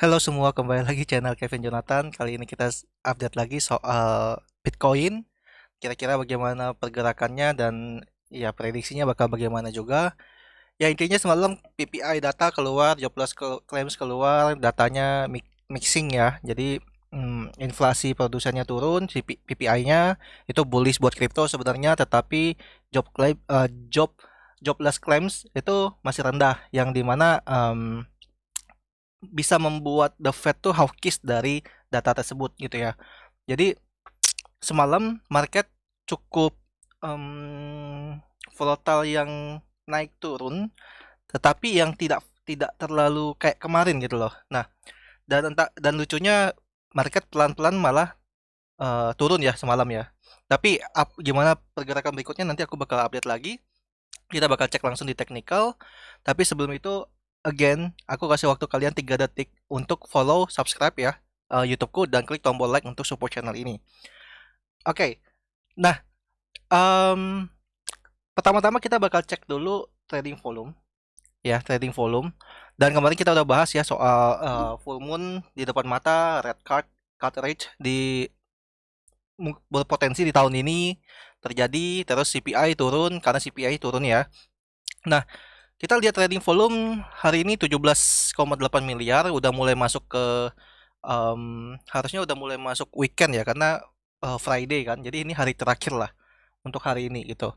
Halo semua, kembali lagi channel Kevin Jonathan. Kali ini kita update lagi soal Bitcoin. Kira-kira bagaimana pergerakannya dan ya prediksinya bakal bagaimana juga. Ya intinya semalam PPI data keluar, jobless claims keluar, datanya mixing ya. Jadi inflasi produsennya turun, PPI-nya itu bullish buat kripto sebenarnya, tetapi jobless claims itu masih rendah, yang dimana bisa membuat the Fed tuh hawkish dari data tersebut gitu ya. Jadi semalam market cukup volatile, yang naik turun, tetapi yang tidak tidak terlalu kayak kemarin gitu loh. Nah, dan lucunya market pelan-pelan malah turun ya semalam ya. Tapi gimana pergerakan berikutnya nanti aku bakal update lagi. Kita bakal cek langsung di technical. Tapi sebelum itu, again, aku kasih waktu kalian 3 detik untuk follow, subscribe ya YouTubeku, dan klik tombol like untuk support channel ini. Oke, nah pertama-tama kita bakal cek dulu trading volume ya, trading volume. Dan kemarin kita udah bahas ya soal full moon di depan mata, red card, cut rate berpotensi di tahun ini terjadi, terus CPI turun karena CPI turun ya. Nah, kita lihat trading volume hari ini 17,8 miliar, udah mulai masuk ke harusnya udah mulai masuk weekend ya, karena Friday kan. Jadi ini hari terakhir lah untuk hari ini gitu.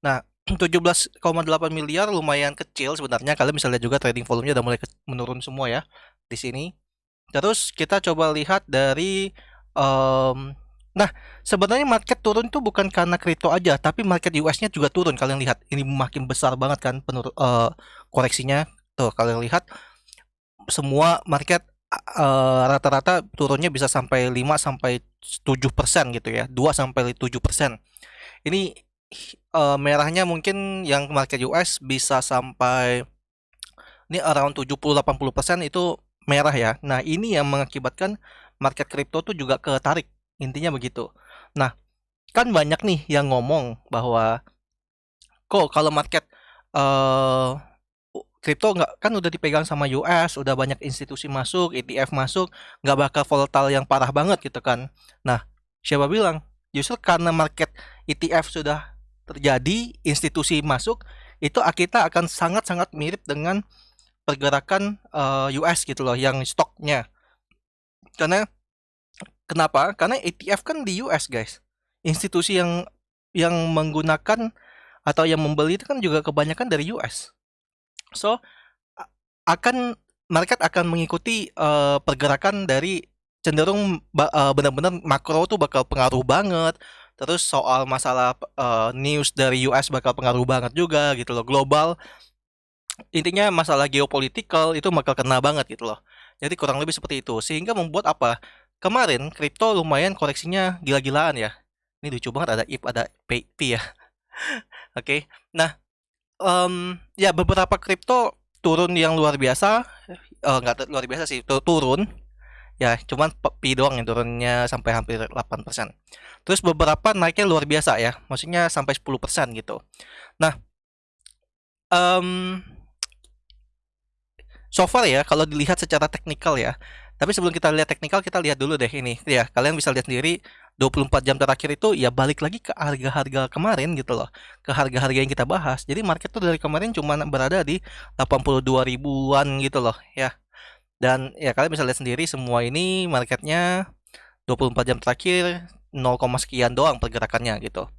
Nah, 17,8 miliar lumayan kecil sebenarnya. Kalian bisa lihat juga trading volumenya udah mulai menurun semua ya di sini. Terus kita coba lihat dari nah, sebenarnya market turun itu bukan karena kripto aja, tapi market US-nya juga turun. Kalian lihat, ini makin besar banget kan koreksinya. Tuh, kalian lihat semua market rata-rata turunnya bisa sampai 5 sampai 7% gitu ya. 2 sampai 7%. Ini merahnya mungkin yang market US bisa sampai ini around 70-80% itu merah ya. Nah, ini yang mengakibatkan market kripto tuh juga ketarik. Intinya begitu. Nah, kan banyak nih yang ngomong bahwa kok kalau market kripto nggak, kan udah dipegang sama US, udah banyak institusi masuk, ETF masuk, nggak bakal volatile yang parah banget gitu kan. Nah, siapa bilang? Justru karena market ETF sudah terjadi, institusi masuk, itu kita akan sangat-sangat mirip dengan pergerakan US gitu loh, yang stoknya. Karena kenapa? Karena ETF kan di US, guys. Institusi yang menggunakan atau yang membeli itu kan juga kebanyakan dari US. So, akan market akan mengikuti pergerakan dari cenderung benar-benar makro tuh bakal pengaruh banget. Terus soal masalah news dari US bakal pengaruh banget juga gitu loh. Global, intinya masalah geopolitikal itu bakal kena banget gitu loh. Jadi kurang lebih seperti itu. Sehingga membuat apa? Kemarin kripto lumayan koreksinya gila-gilaan ya. Ini lucu banget, ada IP, ada P ya. Oke. Nah, ya beberapa kripto turun yang luar biasa. Nggak luar biasa sih, turun. Ya, cuman Pi doang yang turunnya sampai hampir 8%. Terus beberapa naiknya luar biasa ya. Maksudnya sampai 10% gitu. Nah, so far ya, kalau dilihat secara teknikal ya. Tapi sebelum kita lihat teknikal, kita lihat dulu deh ini. Ya, kalian bisa lihat sendiri 24 jam terakhir itu ya balik lagi ke harga-harga kemarin gitu loh. Ke harga-harga yang kita bahas. Jadi market tuh dari kemarin cuma berada di 82 ribuan gitu loh ya. Dan ya kalian bisa lihat sendiri semua ini marketnya 24 jam terakhir 0, sekian doang pergerakannya gitu.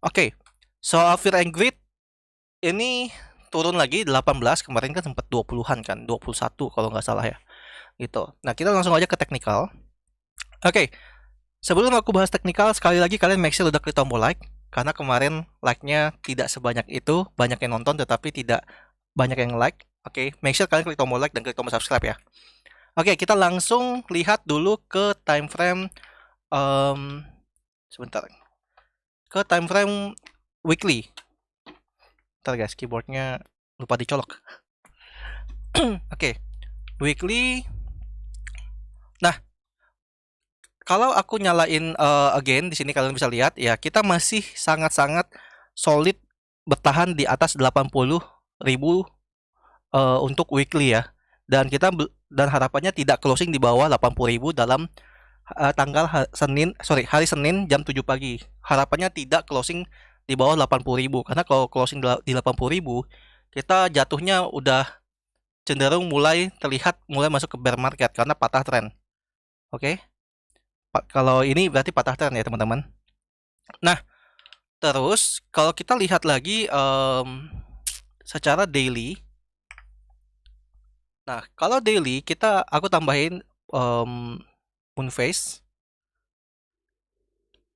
Oke. Soal fear and greed ini turun lagi 18, kemarin kan sempat 20-an kan, 21 kalau nggak salah ya. Gitu. Nah, kita langsung aja ke teknikal. Oke. Sebelum aku bahas teknikal, sekali lagi kalian make sure udah klik tombol like, karena kemarin like-nya tidak sebanyak itu, banyak yang nonton tetapi tidak banyak yang like. Oke, make sure kalian klik tombol like dan klik tombol subscribe ya. Oke, kita langsung lihat dulu ke time frame sebentar. Ke time frame weekly. Bentar guys, keyboardnya lupa dicolok. Oke, weekly. Nah, kalau aku nyalain again di sini kalian bisa lihat ya, kita masih sangat-sangat solid bertahan di atas 80.000 untuk weekly ya. Dan kita dan harapannya tidak closing di bawah 80.000 dalam hari Senin jam 7 pagi. Harapannya tidak closing di bawah 80.000 karena kalau closing di 80.000 kita jatuhnya udah cenderung mulai masuk ke bear market karena patah tren. Oke. Kalau ini berarti patah tren ya, teman-teman. Nah, terus kalau kita lihat lagi secara daily. Nah, kalau daily aku tambahin Moonphase.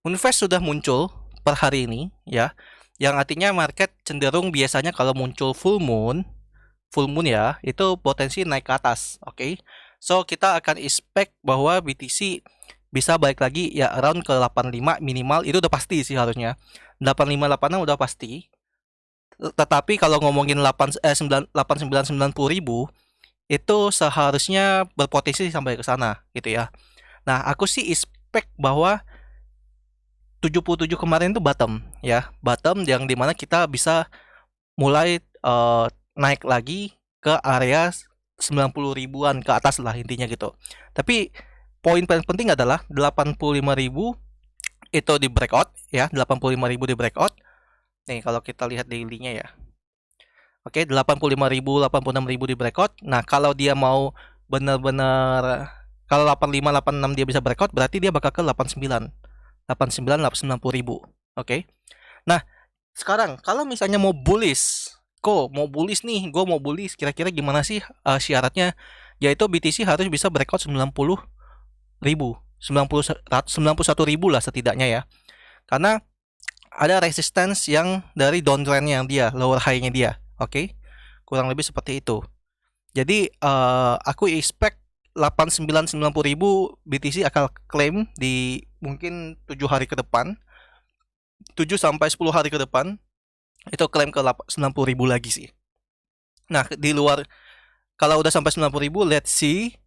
Moonphase sudah muncul per hari ini ya. Yang artinya market cenderung biasanya kalau muncul full moon ya, itu potensi naik ke atas, oke. So, kita akan expect bahwa BTC bisa balik lagi ya around ke 85 minimal, itu udah pasti sih harusnya. 85-86 udah pasti. Tetapi kalau ngomongin 89-90 ribu itu seharusnya berpotensi sampai ke sana gitu ya. Nah, aku sih expect bahwa 77 kemarin itu bottom ya, bottom yang dimana kita bisa mulai naik lagi ke area 90 ribuan ke atas lah intinya gitu. Tapi poin paling penting adalah 85.000 itu di breakout ya, 85.000 di breakout. Nih kalau kita lihat daily-nya ya. Oke, 85.000, 86.000 di breakout. Nah, kalau dia mau benar-benar kalau 85, 86 dia bisa breakout, berarti dia bakal ke 89. 89, 90 ribu. Oke. Nah, sekarang kalau misalnya mau bullish, nih, gue mau bullish, kira-kira gimana sih syaratnya? Yaitu BTC harus bisa breakout 90 ribu, 91 ribu lah setidaknya ya. Karena ada resistance yang dari downtrendnya dia, lower high-nya dia. Oke. Kurang lebih seperti itu. Jadi aku expect 89-90 ribu BTC akan claim di mungkin 7 hari ke depan, 7 sampai 10 hari ke depan itu klaim ke 90 ribu lagi sih. Nah, di luar kalau udah sampai 90 ribu, let's see.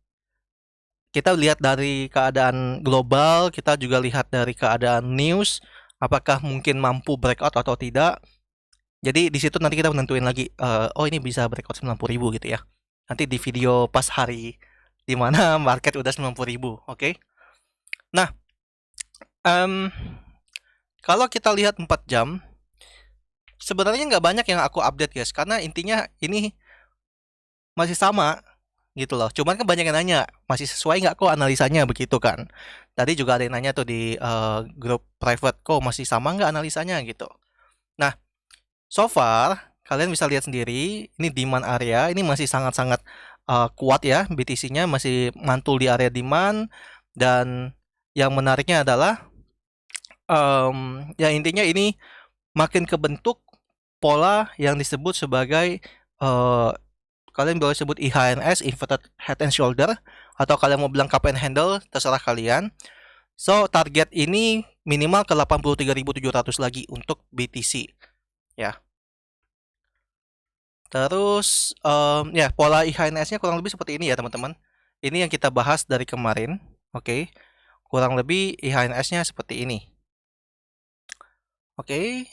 Kita lihat dari keadaan global, kita juga lihat dari keadaan news, apakah mungkin mampu breakout atau tidak. Jadi di situ nanti kita menentuin lagi, oh ini bisa breakout 90 ribu gitu ya. Nanti di video pas hari di mana market udah 90 ribu, oke? Nah, kalau kita lihat 4 jam, sebenarnya nggak banyak yang aku update guys, karena intinya ini masih sama gitu loh. Cuman kan banyak yang nanya, masih sesuai nggak kok analisanya begitu kan. Tadi juga ada yang nanya tuh di grup private, kok masih sama nggak analisanya gitu. Nah, so far kalian bisa lihat sendiri, ini demand area, ini masih sangat-sangat kuat ya, BTC-nya masih mantul di area demand. Dan yang menariknya adalah ya intinya ini makin kebentuk pola yang disebut sebagai kalian boleh sebut IHNS, Inverted Head and Shoulder, atau kalian mau bilang cup and handle, terserah kalian. So, target ini minimal ke 83.700 lagi untuk BTC ya. Terus ya pola IHNS-nya kurang lebih seperti ini ya teman-teman. Ini yang kita bahas dari kemarin, oke. Kurang lebih IHNS-nya seperti ini. Oke,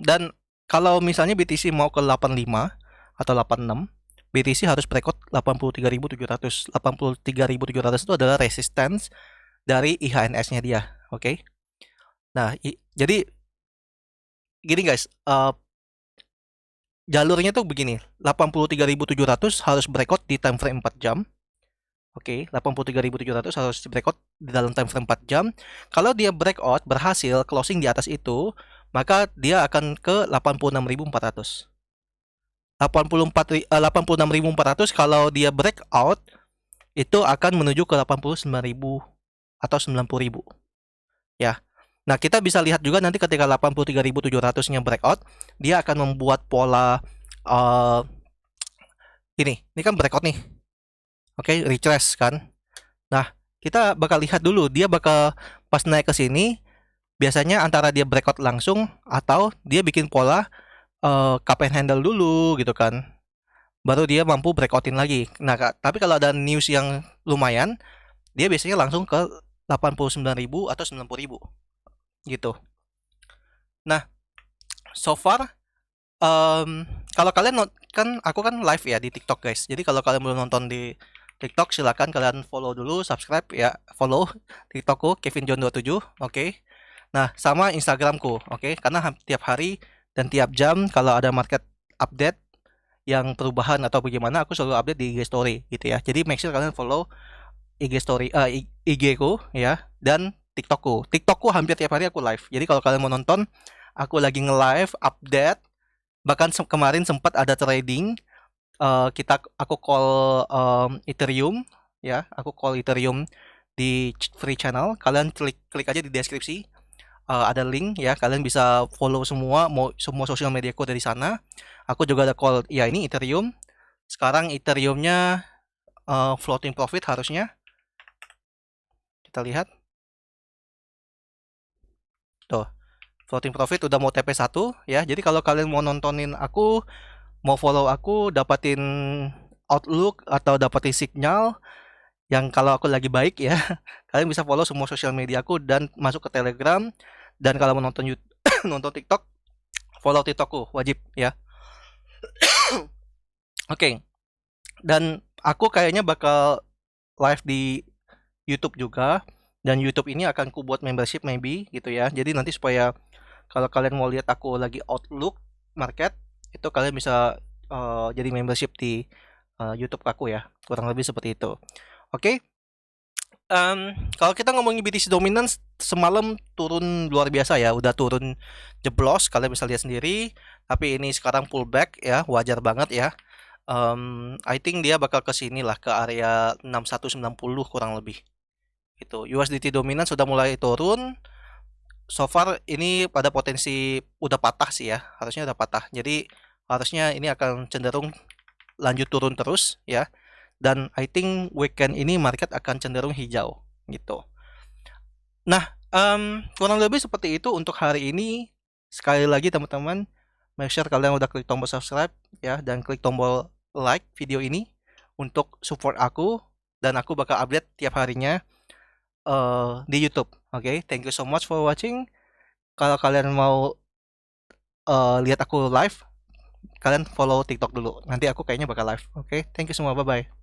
dan kalau misalnya BTC mau ke 85 atau 86, BTC harus breakout 83.700. 83.700 itu adalah resistance dari IHNS-nya dia, oke. Nah, jadi gini guys, jalurnya tuh begini, 83.700 harus breakout di time frame 4 jam. Oke, 83.700 harus breakout di dalam time frame 4 jam. Kalau dia breakout berhasil closing di atas itu, maka dia akan ke 86.400. 86.400 kalau dia breakout itu akan menuju ke 89.000 atau 90.000. Ya. Nah, kita bisa lihat juga nanti ketika 83.700-nya breakout, dia akan membuat pola ini kan breakout nih. Oke, retrace kan. Nah, kita bakal lihat dulu dia bakal pas naik ke sini biasanya antara dia breakout langsung atau dia bikin pola cup and handle dulu gitu kan. Baru dia mampu breakoutin lagi. Nah, tapi kalau ada news yang lumayan, dia biasanya langsung ke 89.000 atau 90.000 gitu. Nah, so far kalau kalian kan aku kan live ya di TikTok guys. Jadi kalau kalian belum nonton di TikTok silakan kalian follow dulu, subscribe ya, follow TikTokku Kevin John 27, oke. Nah, sama Instagramku, oke. Karena tiap hari dan tiap jam kalau ada market update yang perubahan atau bagaimana, aku selalu update di IG story gitu ya. Jadi make sure kalian follow IG story IG ku ya, dan TikTokku. TikTokku hampir tiap hari aku live. Jadi kalau kalian mau nonton, aku lagi nge-live update. Bahkan kemarin sempat ada trading. Aku call Ethereum ya, aku call Ethereum di free channel. Kalian klik aja di deskripsi. Ada link ya, kalian bisa follow semua sosial mediaku dari sana. Aku juga ada call ya, ini Ethereum. Sekarang Ethereumnya floating profit harusnya. Kita lihat. Tuh, floating profit udah mau TP1 ya. Jadi kalau kalian mau nontonin aku, mau follow aku, dapatin outlook atau dapatin signal yang kalau aku lagi baik ya, kalian bisa follow semua sosial media aku dan masuk ke Telegram. Dan kalau mau nonton YouTube, nonton TikTok, follow TikTokku wajib ya. Oke. Dan aku kayaknya bakal live di YouTube juga, dan YouTube ini akan ku buat membership maybe gitu ya. Jadi nanti supaya kalau kalian mau lihat aku lagi outlook market, itu kalian bisa jadi membership di YouTube aku ya. Kurang lebih seperti itu. Oke. Kalau kita ngomongin BTC dominance, semalam turun luar biasa ya, udah turun jeblos, kalian bisa lihat sendiri. Tapi ini sekarang pullback ya, wajar banget ya. I think dia bakal ke sini lah, ke area 6190 kurang lebih. Itu USDT dominance sudah mulai turun. So far ini pada potensi udah patah sih ya, harusnya udah patah. Jadi harusnya ini akan cenderung lanjut turun terus ya. Dan I think weekend ini market akan cenderung hijau gitu. Nah, kurang lebih seperti itu untuk hari ini. Sekali lagi teman-teman, make sure kalian udah klik tombol subscribe ya, dan klik tombol like video ini untuk support aku, dan aku bakal update tiap harinya di YouTube. Oke, thank you so much for watching. Kalau kalian mau lihat aku live, kalian follow TikTok dulu. Nanti aku kayaknya bakal live. Oke, thank you semua. Bye bye.